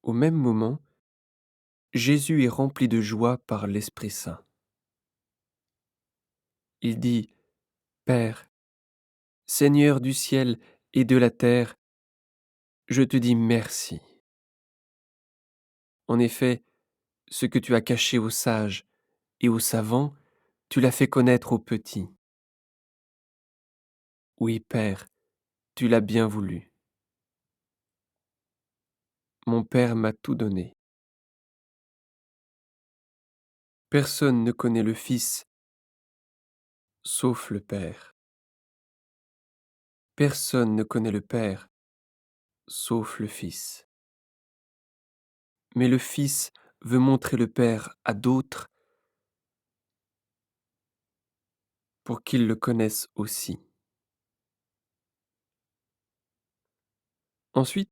Au même moment, Jésus est rempli de joie par l'Esprit Saint. Il dit: Père, Seigneur du ciel et de la terre, je te dis merci. En effet, ce que tu as caché aux sages et aux savants, tu l'as fait connaître aux petits. Oui, Père, tu l'as bien voulu. Mon Père m'a tout donné. Personne ne connaît le Fils sauf le Père. Personne ne connaît le Père sauf le Fils. Mais le Fils veut montrer le Père à d'autres pour qu'ils le connaissent aussi. Ensuite,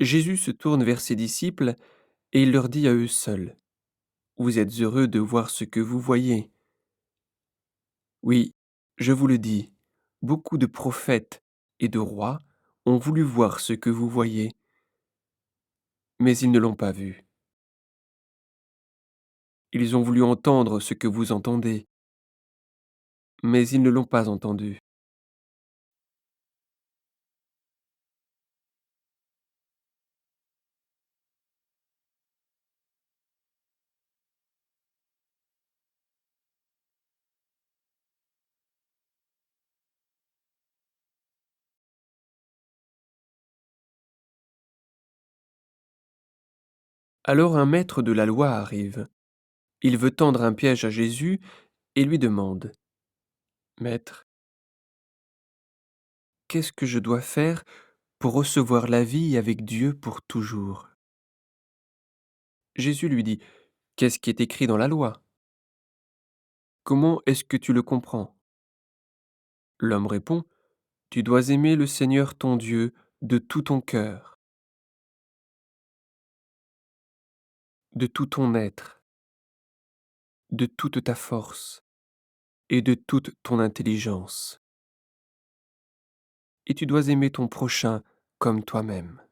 Jésus se tourne vers ses disciples et il leur dit à eux seuls: Vous êtes heureux de voir ce que vous voyez. Oui, je vous le dis, beaucoup de prophètes et de rois ont voulu voir ce que vous voyez, mais ils ne l'ont pas vu. Ils ont voulu entendre ce que vous entendez, mais ils ne l'ont pas entendu. Alors un maître de la loi arrive. Il veut tendre un piège à Jésus et lui demande: Maître, qu'est-ce que je dois faire pour recevoir la vie avec Dieu pour toujours? Jésus lui dit: Qu'est-ce qui est écrit dans la loi? Comment est-ce que tu le comprends? L'homme répond: Tu dois aimer le Seigneur ton Dieu de tout ton cœur, de tout ton être, de toute ta force et de toute ton intelligence. Et tu dois aimer ton prochain comme toi-même.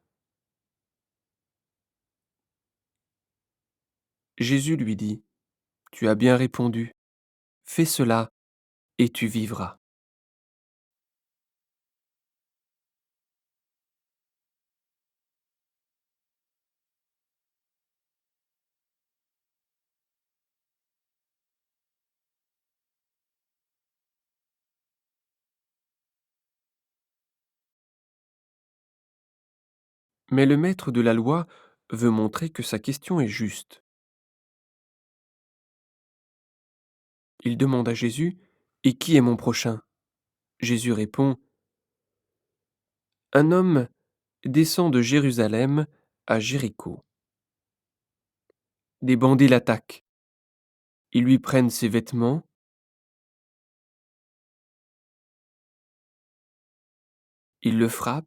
Jésus lui dit: Tu as bien répondu, fais cela et tu vivras. Mais le maître de la loi veut montrer que sa question est juste. Il demande à Jésus: Et qui est mon prochain? Jésus répond: Un homme descend de Jérusalem à Jéricho. Des bandits l'attaquent. Ils lui prennent ses vêtements, ils le frappent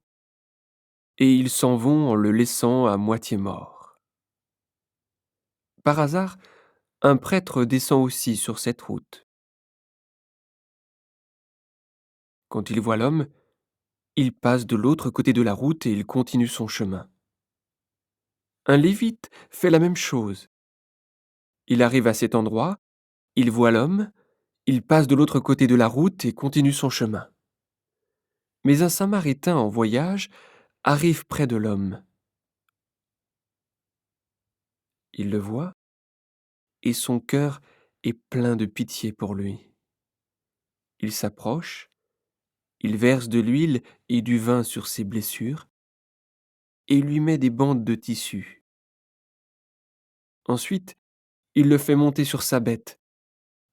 et ils s'en vont en le laissant à moitié mort. Par hasard, un prêtre descend aussi sur cette route. Quand il voit l'homme, il passe de l'autre côté de la route et il continue son chemin. Un lévite fait la même chose. Il arrive à cet endroit, il voit l'homme, il passe de l'autre côté de la route et continue son chemin. Mais un Samaritain en voyage arrive près de l'homme. Il le voit et son cœur est plein de pitié pour lui. Il s'approche, il verse de l'huile et du vin sur ses blessures et lui met des bandes de tissu. Ensuite, il le fait monter sur sa bête.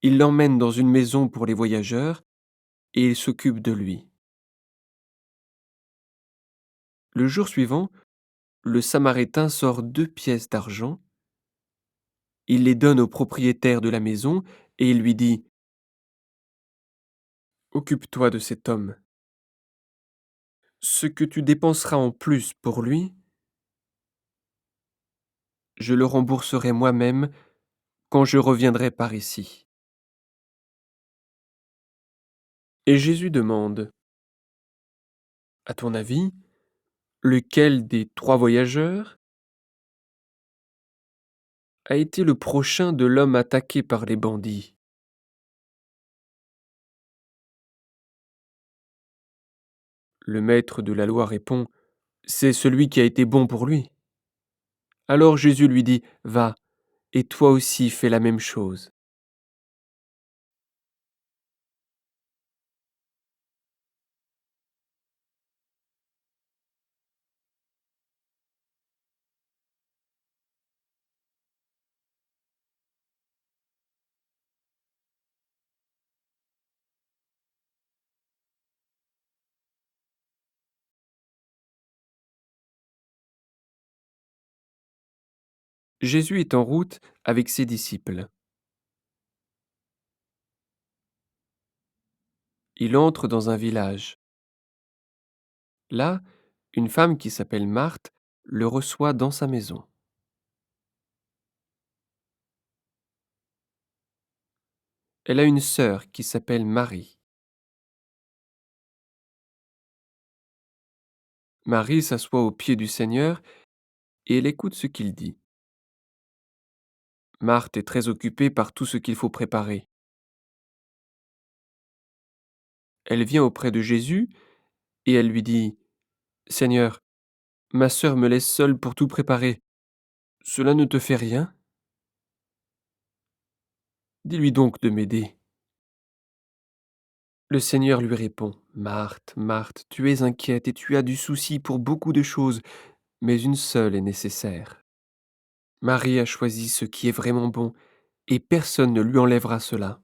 Il l'emmène dans une maison pour les voyageurs et il s'occupe de lui. Le jour suivant, le Samaritain sort 2 pièces d'argent, il les donne au propriétaire de la maison et il lui dit: Occupe-toi de cet homme. Ce que tu dépenseras en plus pour lui, je le rembourserai moi-même quand je reviendrai par ici. Et Jésus demande: À ton avis, lequel des 3 voyageurs a été le prochain de l'homme attaqué par les bandits? Le maître de la loi répond: C'est celui qui a été bon pour lui. Alors Jésus lui dit: Va, et toi aussi fais la même chose. Jésus est en route avec ses disciples. Il entre dans un village. Là, une femme qui s'appelle Marthe le reçoit dans sa maison. Elle a une sœur qui s'appelle Marie. Marie s'assoit aux pieds du Seigneur et elle écoute ce qu'il dit. Marthe est très occupée par tout ce qu'il faut préparer. Elle vient auprès de Jésus et elle lui dit: Seigneur, ma sœur me laisse seule pour tout préparer. Cela ne te fait rien? Dis-lui donc de m'aider. Le Seigneur lui répond: Marthe, Marthe, tu es inquiète et tu as du souci pour beaucoup de choses, mais une seule est nécessaire. Marie a choisi ce qui est vraiment bon, et personne ne lui enlèvera cela.